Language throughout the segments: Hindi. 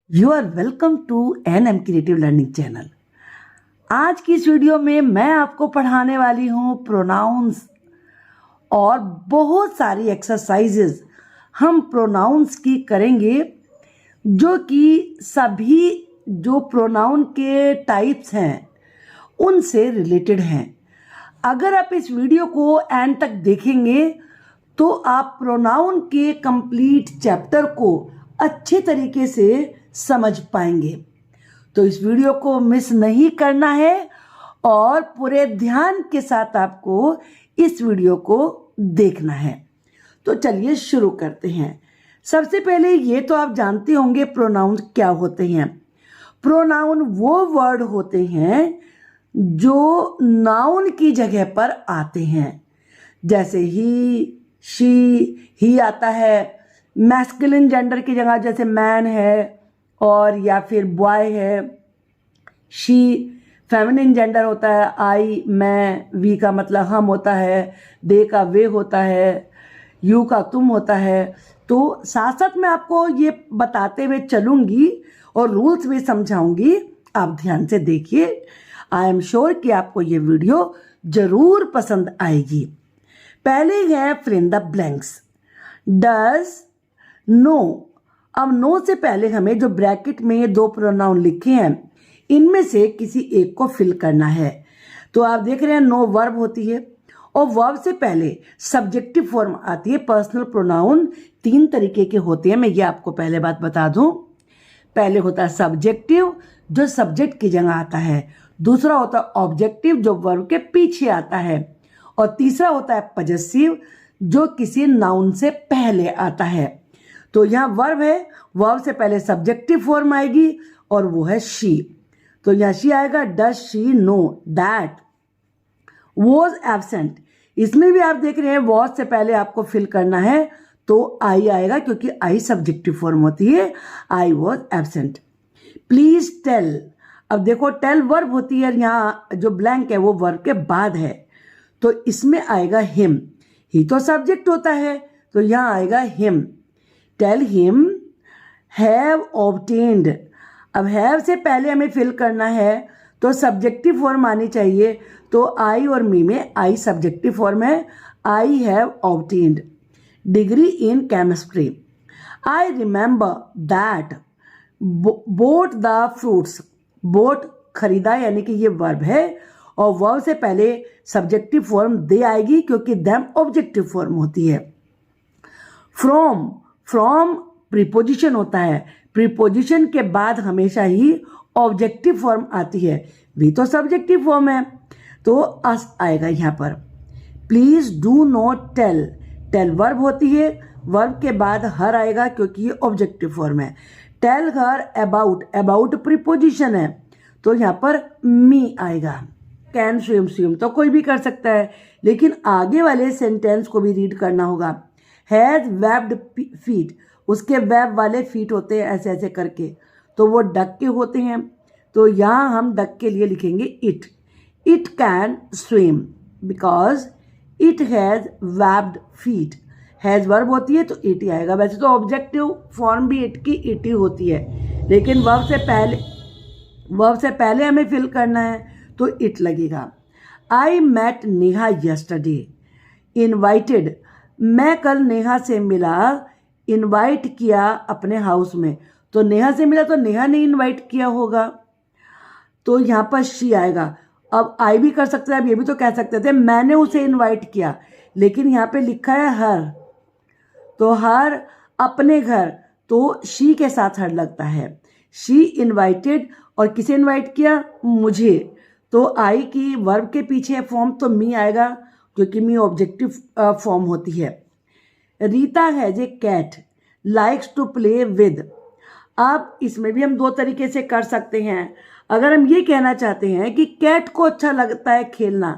You are welcome to an creative learning channel. आज की इस वीडियो में मैं आपको पढ़ाने वाली हूँ प्रोनाउंस और बहुत सारी एक्सरसाइजेज हम प्रोनाउंस की करेंगे जो कि सभी जो प्रोनाउन के टाइप्स हैं उनसे रिलेटेड हैं। अगर आप इस वीडियो को एंड तक देखेंगे तो आप प्रोनाउन के कंप्लीट चैप्टर को अच्छे तरीके से समझ पाएंगे। तो इस वीडियो को मिस नहीं करना है और पूरे ध्यान के साथ आपको इस वीडियो को देखना है। तो चलिए शुरू करते हैं। सबसे पहले ये तो आप जानते होंगे प्रोनाउन क्या होते हैं। प्रोनाउन वो वर्ड होते हैं जो नाउन की जगह पर आते हैं, जैसे ही, ही आता है। मैस्कुलिन जेंडर की जगह जैसे मैन है और या फिर बॉय है। शी फेमिनिन जेंडर होता है, आई मैं, वी का मतलब हम होता है, दे का वे होता है, यू का तुम होता है। तो साथ साथ मैं आपको ये बताते हुए चलूँगी और रूल्स भी समझाऊंगी, आप ध्यान से देखिए। आई एम श्योर कि आपको ये वीडियो ज़रूर पसंद आएगी। पहले है fill in the blanks. Does, no. अब नो से पहले हमें जो ब्रैकेट में दो प्रोनाउन लिखे हैं इनमें से किसी एक को फिल करना है। तो आप देख रहे हैं नो वर्ब होती है और वर्ब से पहले सब्जेक्टिव फॉर्म आती है। पर्सनल प्रोनाउन तीन तरीके के होते हैं, मैं ये आपको पहले बात बता दूं। पहले होता है सब्जेक्टिव जो सब्जेक्ट की जगह आता है, दूसरा होता है ऑब्जेक्टिव जो वर्ब के पीछे आता है, और तीसरा होता है पजेसिव जो किसी नाउन से पहले आता है। तो यहाँ वर्ब है, वर्ब से पहले सब्जेक्टिव फॉर्म आएगी और वो है शी। तो यहाँ शी आएगा। Does she know that was absent. इसमें भी आप देख रहे हैं वॉज से पहले आपको फिल करना है तो आई आएगा क्योंकि आई सब्जेक्टिव फॉर्म होती है। I was absent. Please tell. अब देखो टेल वर्ब होती है, यहाँ जो ब्लैंक है वो वर्ब के बाद है तो इसमें आएगा हिम। ही तो सब्जेक्ट होता है तो यहाँ आएगा him. Tell him have obtained. अब हैव से पहले हमें फिल करना है तो सब्जेक्टिव फॉर्म आनी चाहिए। तो आई और मी में आई सब्जेक्टिव फॉर्म है। I have obtained degree in chemistry. I remember that boat the fruits. Boat खरीदा यानी कि ये वर्ब है और वर्ब से पहले सब्जेक्टिव फॉर्म दे आएगी क्योंकि देम ऑब्जेक्टिव फॉर्म होती है। फ्रॉम, फ्रॉम प्रीपोजिशन होता है। प्रीपोजिशन के बाद हमेशा ही ऑब्जेक्टिव फॉर्म आती है। भी तो सब्जेक्टिव फॉर्म है तो अस आएगा यहाँ पर। Please do not tell. Tell verb होती है, वर्ब के बाद हर आएगा क्योंकि ये ऑब्जेक्टिव फॉर्म है। Tell her about, about preposition है तो यहाँ पर मी आएगा। कैन स्विम, स्विम तो कोई भी कर सकता है लेकिन आगे वाले सेंटेंस को भी रीड करना होगा। हैज वेब्ड फीट, उसके वेब वाले फीट होते हैं ऐसे ऐसे करके तो वो डक के होते हैं। तो यहाँ हम डक के लिए लिखेंगे it. It can swim because it has webbed feet. Has verb होती है तो इट ही आएगा। वैसे तो ऑब्जेक्टिव फॉर्म भी इट की इट ही होती है लेकिन वर्ब से पहले हमें फिल करना है तो इट लगेगा। आई मैट नेहा यस्टरडे। इनवाइटेड, मैं कल नेहा से मिला। इनवाइट किया अपने हाउस में तो नेहा से मिला तो नेहा ने इनवाइट किया होगा तो यहाँ पर शी आएगा। अब आई भी कर सकते हैं, अब ये भी तो कह सकते थे मैंने उसे इनवाइट किया, लेकिन यहाँ पे लिखा है हर तो हर अपने घर तो शी के साथ हर लगता है। शी इनवाइटेड और किसे इनवाइट किया? मुझे। तो आई की वर्ब के पीछे फॉर्म तो मी आएगा क्योंकि मी ऑब्जेक्टिव फॉर्म होती है। Rita has a cat likes to play with. अब इसमें भी हम दो तरीके से कर सकते हैं। अगर हम ये कहना चाहते हैं कि कैट को अच्छा लगता है खेलना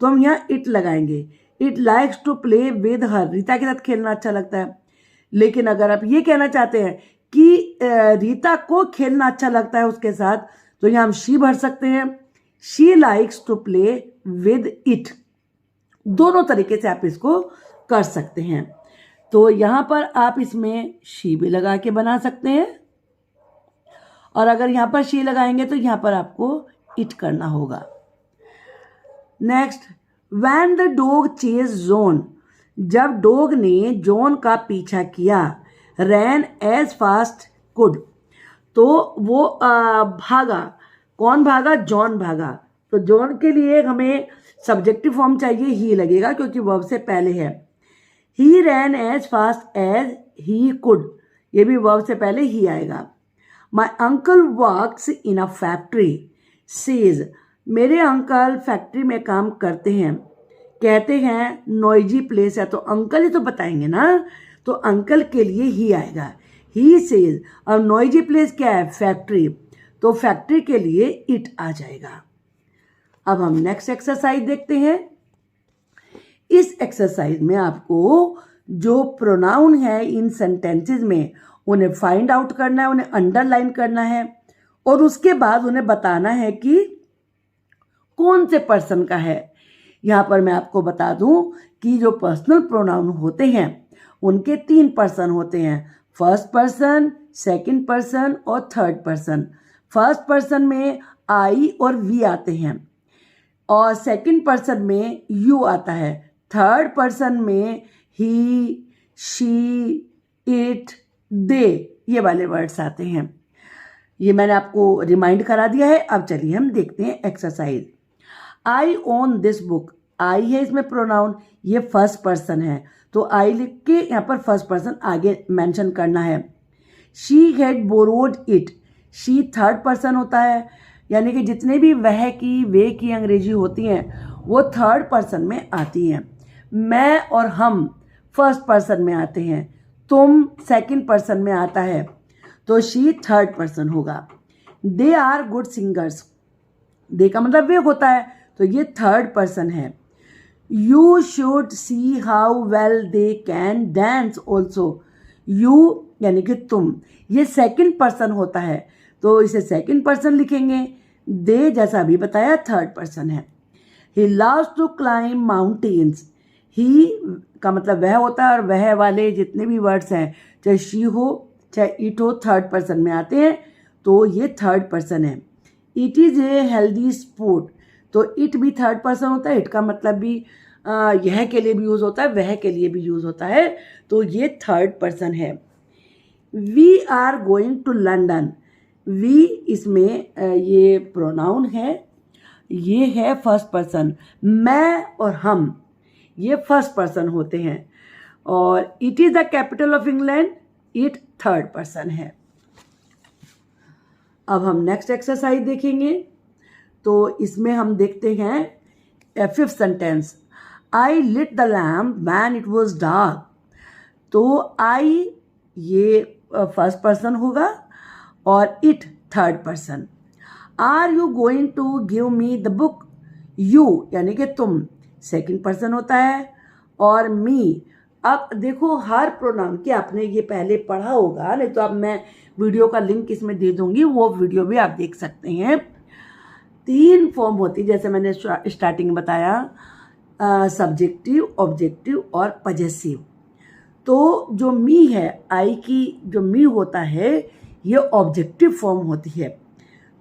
तो हम यहाँ इट लगाएंगे। It likes to play with her, Rita के साथ खेलना अच्छा लगता है। लेकिन अगर आप ये कहना चाहते हैं कि रीता को खेलना अच्छा लगता है उसके साथ तो यहाँ हम शी भर सकते हैं। She likes to play with it. दोनों तरीके से आप इसको कर सकते हैं। तो यहाँ पर आप इसमें शी भी लगा के बना सकते हैं और अगर यहाँ पर शी लगाएंगे तो यहाँ पर आपको इट करना होगा। Next, when the dog chase John, जब डॉग ने जॉन का पीछा किया, रैन एज फास्ट कुड, तो वो भागा। कौन भागा? जॉन भागा। तो जॉन के लिए हमें सब्जेक्टिव फॉर्म चाहिए, ही लगेगा क्योंकि वर्ब से पहले है। He ran as fast as he could, ये भी वर्ब से पहले ही आएगा। My uncle works in a factory says, मेरे अंकल फैक्ट्री में काम करते हैं, कहते हैं नॉइजी प्लेस है, तो अंकल ही तो बताएंगे ना, तो अंकल के लिए ही आएगा। ही सेज, और नॉइजी प्लेस क्या है? फैक्ट्री, तो फैक्ट्री के लिए इट आ जाएगा। अब हम नेक्स्ट एक्सरसाइज देखते हैं। इस एक्सरसाइज में आपको जो प्रोनाउन है इन सेंटेंसेस में उन्हें फाइंड आउट करना है, उन्हें अंडरलाइन करना है और उसके बाद उन्हें बताना है कि कौन से पर्सन का है। यहाँ पर मैं आपको बता दूं कि जो पर्सनल प्रोनाउन होते हैं उनके 3 पर्सन होते हैं, फर्स्ट पर्सन, सेकंड पर्सन और थर्ड पर्सन। फर्स्ट पर्सन में आई और वी आते हैं और सेकंड पर्सन में यू आता है। थर्ड पर्सन में ही, शी, इट, दे, ये वाले वर्ड्स आते हैं। ये मैंने आपको रिमाइंड करा दिया है। अब चलिए हम देखते हैं exercise. I own this book, I है इसमें प्रोनाउन, ये फर्स्ट पर्सन है, तो आई लिख के यहाँ पर फर्स्ट पर्सन आगे मेंशन करना है। She had borrowed it, she third person होता है, यानी कि जितने भी वह की, वे की अंग्रेजी होती हैं वो थर्ड पर्सन में आती हैं। मैं और हम फर्स्ट पर्सन में आते हैं, तुम सेकंड पर्सन में आता है, तो शी थर्ड पर्सन होगा। दे आर गुड सिंगर्स, दे का मतलब वे होता है, तो ये थर्ड पर्सन है। You should see how well they can dance also, you यानी कि तुम, ये सेकंड पर्सन होता है, तो इसे सेकंड पर्सन लिखेंगे। दे जैसा अभी बताया थर्ड पर्सन है। He loves to climb mountains, he का मतलब वह होता है और वह वाले जितने भी वर्ड्स हैं, चाहे शी हो चाहे इट हो, थर्ड पर्सन में आते हैं, तो ये थर्ड पर्सन है। It is a healthy sport, तो इट भी थर्ड पर्सन होता है, इट का मतलब भी यह के लिए भी यूज़ होता है, वह के लिए भी यूज़ होता है, तो ये थर्ड पर्सन है। We are going to London, we इसमें ये प्रोनाउन है, ये है फर्स्ट पर्सन। मैं और हम ये फर्स्ट पर्सन होते हैं और it is the capital of England, it third person है। अब हम नेक्स्ट एक्सरसाइज देखेंगे, तो इसमें हम देखते हैं fifth sentence. I lit the lamp when it was dark, तो आई ये फर्स्ट पर्सन होगा और it third person. Are you going to give me the book, you यानी कि तुम सेकंड पर्सन होता है और मी। अब देखो हर प्रोनाउन के आपने ये पहले पढ़ा होगा, नहीं तो अब मैं वीडियो का लिंक इसमें दे दूंगी, वो वीडियो भी आप देख सकते हैं। 3 फॉर्म होती, जैसे मैंने स्टार्टिंग में बताया, सब्जेक्टिव, ऑब्जेक्टिव और पजेसिव। तो जो मी है, आई की जो मी होता है, ये ऑब्जेक्टिव फॉर्म होती है,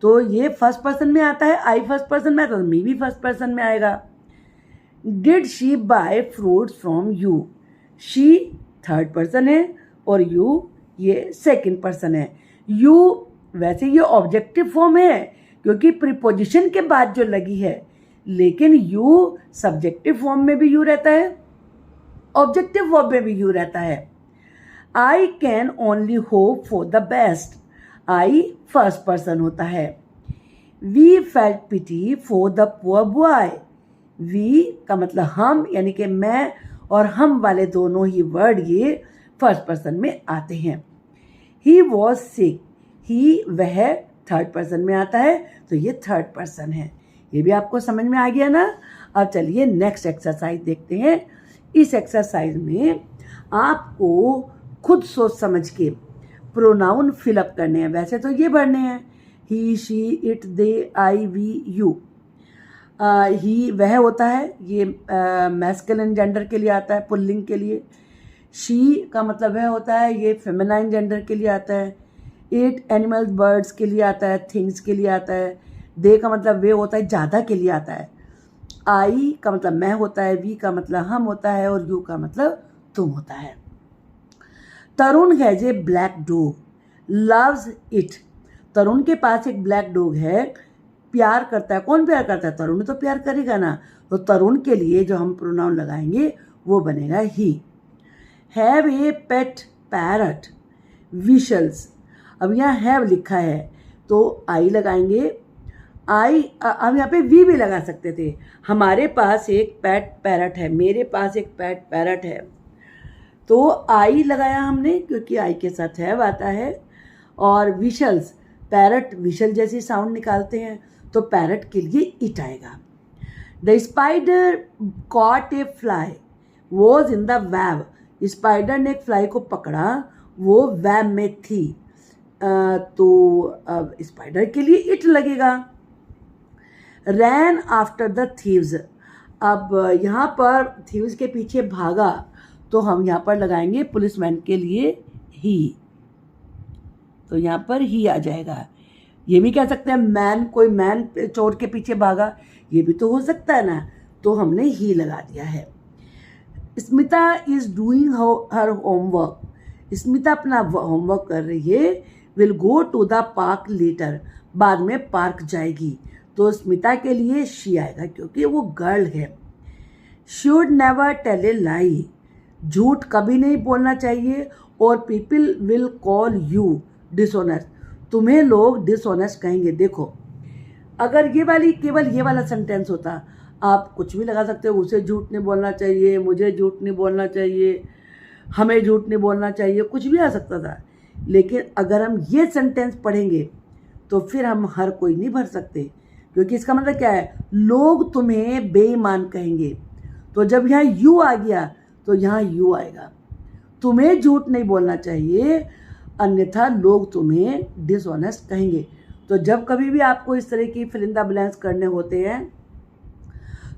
तो ये फर्स्ट पर्सन में आता है, आई फर्स्ट पर्सन में आता है, तो मी भी फर्स्ट पर्सन में आएगा। Did she buy fruits from you, she third person है और यू ये सेकंड पर्सन है। यू वैसे ये ऑब्जेक्टिव फॉर्म है क्योंकि प्रीपोजिशन के बाद जो लगी है, लेकिन यू सब्जेक्टिव फॉर्म में भी यू रहता है, ऑब्जेक्टिव फॉर्म में भी यू रहता है। I can only hope for the best, I first person होता है। We felt pity for the poor boy, we का मतलब हम यानी कि मैं और हम वाले दोनों ही वर्ड ये फर्स्ट पर्सन में आते हैं। ही वॉज सिक, ही वह थर्ड पर्सन में आता है, तो ये थर्ड पर्सन है। ये भी आपको समझ में आ गया ना। अब चलिए नेक्स्ट एक्सरसाइज देखते हैं। इस एक्सरसाइज में आपको खुद सोच समझ के प्रोनाउन फिलअप करने हैं। वैसे तो ये भरने हैं, he, she, it, they, I, we, you. He वह होता है, ये मैस्कुलिन जेंडर के लिए आता है, पुल्लिंग के लिए। शी का मतलब वह होता है, ये फेमिनाइन जेंडर के लिए आता है। इट एनिमल्स बर्ड्स के लिए आता है, थिंग्स के लिए आता है, दे का मतलब वे होता है ज़्यादा के लिए आता है, आई का मतलब मैं होता है, वी का मतलब हम होता है और यू का मतलब तुम होता है। Tarun has a black dog, loves it. Tarun के पास एक ब्लैक डॉग है, प्यार करता है। कौन प्यार करता है? तरुण तो प्यार करेगा ना। तो तरुण के लिए जो हम प्रोनाउन लगाएंगे वो बनेगा ही। Have a pet parrot, विशल्स। अब यहाँ हैव लिखा है तो आई लगाएंगे। आई अब यहाँ पे वी भी लगा सकते थे। हमारे पास एक पेट पैरट है, मेरे पास एक पेट पैरट है, तो आई लगाया हमने क्योंकि आई के साथ हैव आता है। और विशल्स, पैरट विशल जैसी साउंड निकालते हैं तो पैरट के लिए इट आएगा। The spider caught a fly was in the web. Spider ने एक फ्लाई को पकड़ा, वो वेब में थी, तो अब स्पाइडर के लिए इट लगेगा। रैन आफ्टर द थीव्स। अब यहाँ पर थीव्स के पीछे भागा तो हम यहाँ पर लगाएंगे पुलिसमैन के लिए ही, तो यहाँ पर ही आ जाएगा। ये भी कह सकते हैं मैन, कोई मैन चोर के पीछे भागा, ये भी तो हो सकता है ना, तो हमने ही लगा दिया है। Smita is doing her homework. Smita अपना होमवर्क कर रही है। Will go to the park later, बाद में पार्क जाएगी, तो स्मिता के लिए शी आएगा क्योंकि वो गर्ल है। शुड नेवर टेल ए लाई, झूठ कभी नहीं बोलना चाहिए। और people will call you dishonest, तुम्हें लोग डिसऑनेस्ट कहेंगे। देखो, अगर ये वाली केवल ये वाला सेंटेंस होता, आप कुछ भी लगा सकते हो, उसे झूठ नहीं बोलना चाहिए, मुझे झूठ नहीं बोलना चाहिए, हमें झूठ नहीं बोलना चाहिए, कुछ भी आ सकता था। लेकिन अगर हम ये सेंटेंस पढ़ेंगे तो फिर हम हर कोई नहीं भर सकते, क्योंकि इसका मतलब क्या है, लोग तुम्हें बेईमान कहेंगे। तो जब यहाँ यू आ गया तो यहाँ यू आएगा। तुम्हें झूठ नहीं बोलना चाहिए, अन्यथा लोग तुम्हें डिसऑनेस्ट कहेंगे। तो जब कभी भी आपको इस तरह की फिल इन द ब्लैंक्स करने होते हैं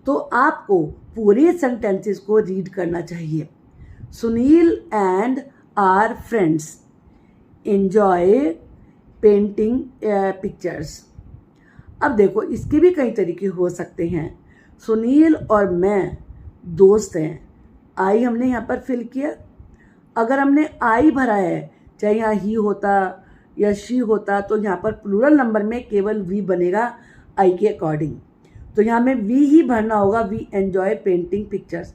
तो आपको पूरे सेंटेंसेस को रीड करना चाहिए। Sunil and are friends enjoy painting pictures. अब देखो, इसके भी कई तरीके हो सकते हैं। सुनील और मैं दोस्त हैं, आई हमने यहाँ पर फिल किया। अगर हमने आई भरा है, चाहे यहाँ ही होता या शी होता, तो यहाँ पर प्लूरल नंबर में केवल वी बनेगा आई के अकॉर्डिंग, तो यहाँ में वी ही भरना होगा, वी एंजॉय पेंटिंग पिक्चर्स।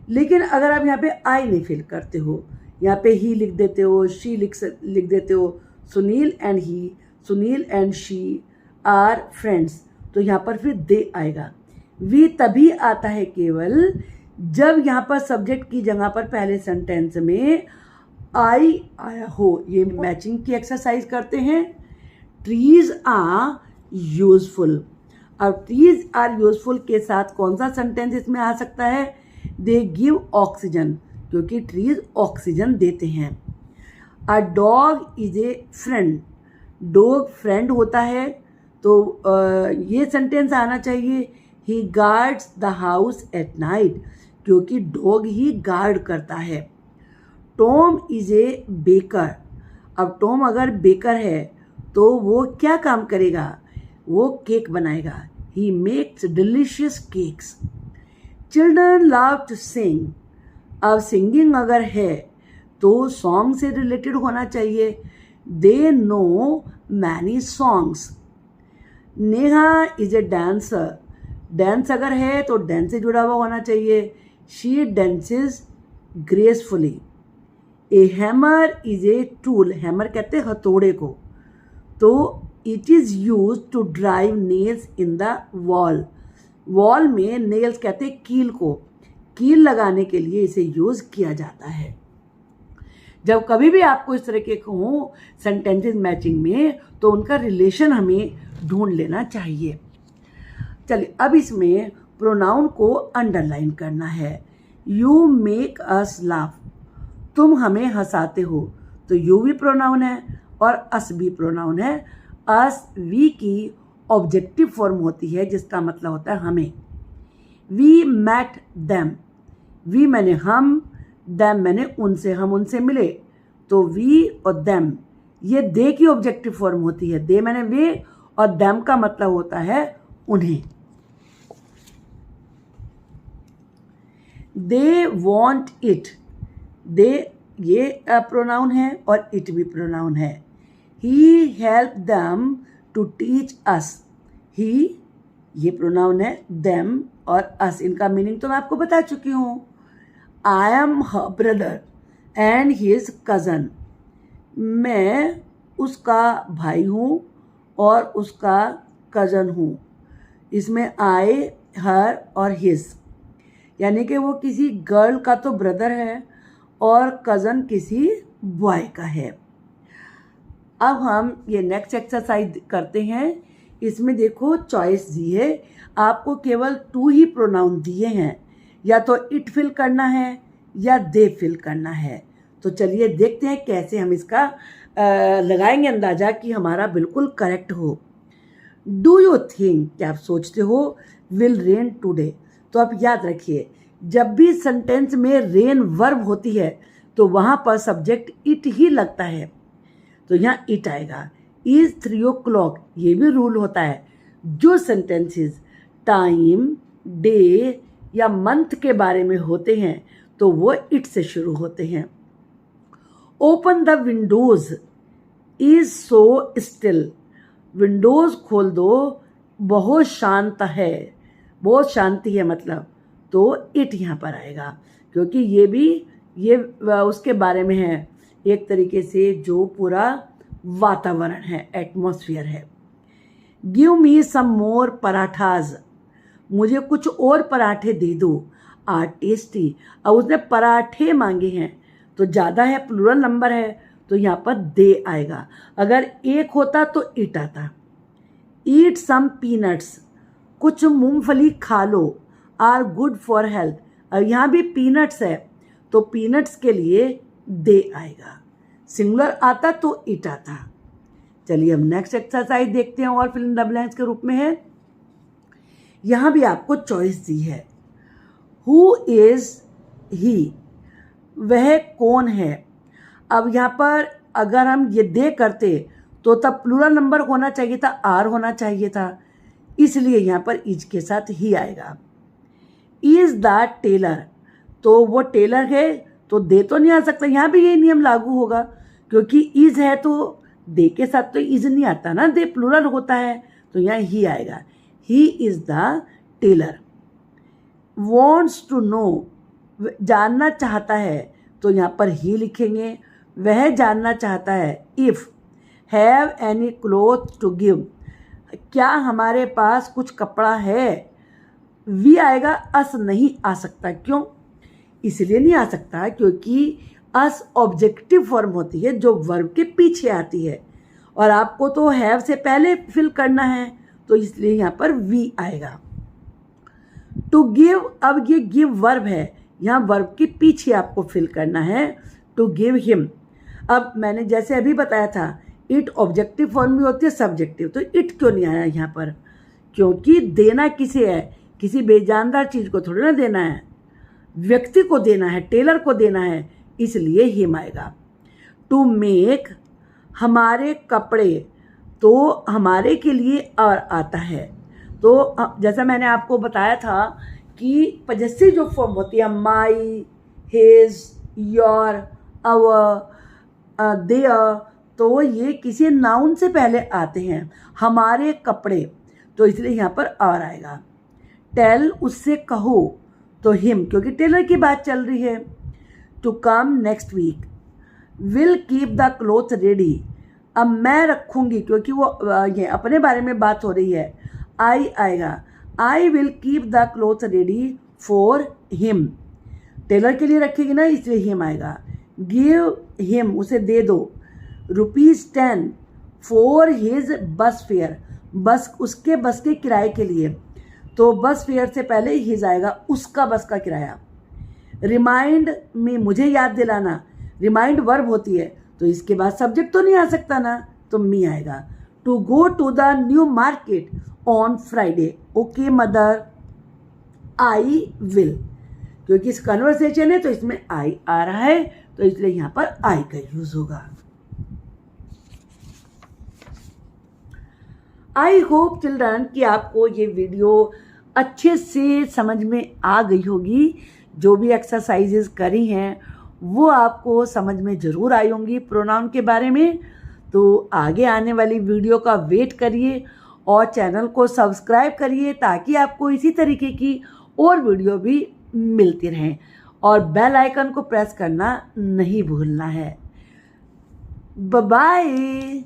लेकिन अगर आप यहाँ पे आई नहीं फिल करते हो, यहाँ पे ही लिख देते हो, शी लिख देते हो, Sunil and he, Sunil and she are friends, तो यहाँ पर फिर दे आएगा। वी तभी आता है केवल जब यहाँ पर सब्जेक्ट की जगह पर पहले सेंटेंस में आई आया हो। ये मैचिंग की एक्सरसाइज करते हैं। Trees are useful. अब ट्रीज आर यूजफुल के साथ कौन सा सेंटेंस इसमें आ सकता है? दे गिव ऑक्सीजन, क्योंकि ट्रीज ऑक्सीजन देते हैं। A dog is a friend, dog friend होता है, तो ये सेंटेंस आना चाहिए। He guards the house at night, क्योंकि डॉग ही गार्ड करता है। Tom is a baker. अब टॉम अगर बेकर है तो वो क्या काम करेगा? वो केक बनाएगा। He makes delicious cakes. Children love to sing. अब सिंगिंग अगर है तो सॉन्ग से रिलेटेड होना चाहिए। They know many songs. Neha is a dancer. Dance अगर है तो डांस से जुड़ा हुआ होना चाहिए। She dances gracefully. A hammer is a tool. Hammer कहते हैं हथौड़े को, तो it is use to drive nails in the wall. Wall में नेल्स कहते हैं कील को, कील लगाने के लिए इसे यूज़ किया जाता है। जब कभी भी आपको इस तरह के हों सेंटेंसेस मैचिंग में, तो उनका रिलेशन हमें ढूंढ लेना चाहिए। चलिए, अब इसमें प्रोनाउन को अंडरलाइन करना है। यू मेक अस लाफ, तुम हमें हंसाते हो, तो यू भी प्रोनाउन है और अस भी प्रोनाउन है। अस वी की ऑब्जेक्टिव फॉर्म होती है, जिसका मतलब होता है हमें। वी मैट देम, वी मैंने हम, देम मैंने उनसे, हम उनसे मिले, तो वी और देम ये दे की ऑब्जेक्टिव फॉर्म होती है। दे मैंने वे, और देम का मतलब होता है उन्हें। दे वॉन्ट इट, दे ये प्रोनाउन है और इट भी प्रोनाउन है। He help them to teach us, he ये प्रोनाउन है, देम और अस इनका मीनिंग तो मैं आपको बता चुकी हूँ। I am her brother and his cousin, मैं उसका भाई हूँ और उसका कज़न हूँ। इसमें आई, हर और हिज, यानी कि वो किसी गर्ल का तो ब्रदर है और कज़न किसी बॉय का है। अब हम ये नेक्स्ट एक्सरसाइज करते हैं। इसमें देखो चॉइस दी है, आपको केवल 2 ही प्रोनाउन दिए हैं, या तो इट फिल करना है या दे फिल करना है। तो चलिए देखते हैं कैसे हम इसका लगाएंगे अंदाज़ा कि हमारा बिल्कुल करेक्ट हो। डू यू थिंक, क्या आप सोचते हो विल रेन टुडे? तो आप याद रखिए, जब भी सेंटेंस में रेन वर्ब होती है तो वहाँ पर सब्जेक्ट इट ही लगता है, तो यहाँ इट आएगा। इज़ 3 o'clock, ये भी रूल होता है। जो सेंटेंसेस टाइम, डे या मंथ के बारे में होते हैं तो वो इट से शुरू होते हैं। Open the Windows, is so still, Windows खोल दो, बहुत शांत है, बहुत शांति है मतलब, तो इट यहाँ पर आएगा, क्योंकि ये भी ये उसके बारे में है, एक तरीके से जो पूरा वातावरण है, एटमॉस्फेयर है। गिव मी सम मोर पराठाज, मुझे कुछ और पराठे दे दो। आर टेस्टी, अब उसने पराठे मांगे हैं तो ज़्यादा है, प्लूरल नंबर है, तो यहाँ पर दे आएगा। अगर एक होता तो इट आता। ईट सम पीनट्स, कुछ मूंगफली खा लो। आर गुड फॉर हेल्थ, अब यहाँ भी पीनट्स है तो पीनट्स के लिए दे आएगा। सिंगुलर आता तो इट आता। चलिए हम नेक्स्ट एक्सरसाइज देखते हैं और फिल इन द ब्लैंक्स के रूप में है। यहाँ भी आपको चॉइस दी है। हु इज़ ही, वह कौन है। अब यहाँ पर अगर हम ये दे करते तो तब प्लूरल नंबर होना चाहिए था, आर होना चाहिए था, इसलिए यहाँ पर इज के साथ ही आएगा। इज़ द टेलर, तो वो टेलर है तो दे तो नहीं आ सकता, यहाँ भी ये नियम लागू होगा, क्योंकि इज़ है तो दे के साथ तो इज़ नहीं आता ना, दे प्लूरल होता है, तो यहाँ ही आएगा। He is the tailor. Wants to know, जानना चाहता है, तो यहाँ पर ही लिखेंगे। वह जानना चाहता है। If have any cloth to give, क्या हमारे पास कुछ कपड़ा है। वी आएगा, अस नहीं आ सकता। क्यों? इसलिए नहीं आ सकता क्योंकि अस ऑब्जेक्टिव फॉर्म होती है जो वर्ब के पीछे आती है, और आपको तो हैव से पहले फिल करना है, तो इसलिए यहाँ पर वी आएगा। टू गिव, अब ये गिव वर्ब है, यहाँ वर्ब के पीछे आपको फिल करना है। टू गिव हिम, अब मैंने जैसे अभी बताया था इट ऑब्जेक्टिव फॉर्म भी होती है, सब्जेक्टिव, तो इट क्यों नहीं आया यहाँ पर? क्योंकि देना किसे है, किसी बेजानदार चीज़ को थोड़ी ना देना है, व्यक्ति को देना है, टेलर को देना है, इसलिए हिम आएगा। टू मेक, हमारे कपड़े, तो हमारे के लिए और आता है। तो जैसा मैंने आपको बताया था कि पजेसिव जो फॉर्म होती है, माई, हिज, योर, अवर, देयर, तो ये किसी नाउन से पहले आते हैं। हमारे कपड़े, तो इसलिए यहाँ पर और आएगा। टेल, उससे कहो, तो हिम, क्योंकि टेलर की बात चल रही है। To come next week. Will keep the cloth ready, अब मैं रखूँगी, क्योंकि वो ये अपने बारे में बात हो रही है। आई आएगा। I will keep the cloth ready for him, tailor के लिए रखेगी ना, इसलिए हिम आएगा। गिव हिम, उसे दे दो। ₹10 फॉर हिज बस फेयर, बस उसके बस के किराए के लिए, तो बस फेयर से पहले हिज आएगा, उसका बस का किराया। रिमाइंड मी, मुझे याद दिलाना, रिमाइंड वर्ब होती है तो इसके बाद सब्जेक्ट तो नहीं आ सकता ना, तो मी आएगा। To go to the new market on Friday, okay mother, I will, क्योंकि इस कन्वर्सेशन है तो इसमें आई आ रहा है, तो इसलिए यहाँ पर आई का यूज होगा। आई होप चिल्ड्रन कि आपको ये वीडियो अच्छे से समझ में आ गई होगी। जो भी एक्सरसाइजेज करी हैं वो आपको समझ में ज़रूर आई होंगी प्रोनाउन के बारे में। तो आगे आने वाली वीडियो का वेट करिए और चैनल को सब्सक्राइब करिए ताकि आपको इसी तरीके की और वीडियो भी मिलती रहें, और बेल आइकन को प्रेस करना नहीं भूलना है। Bye bye.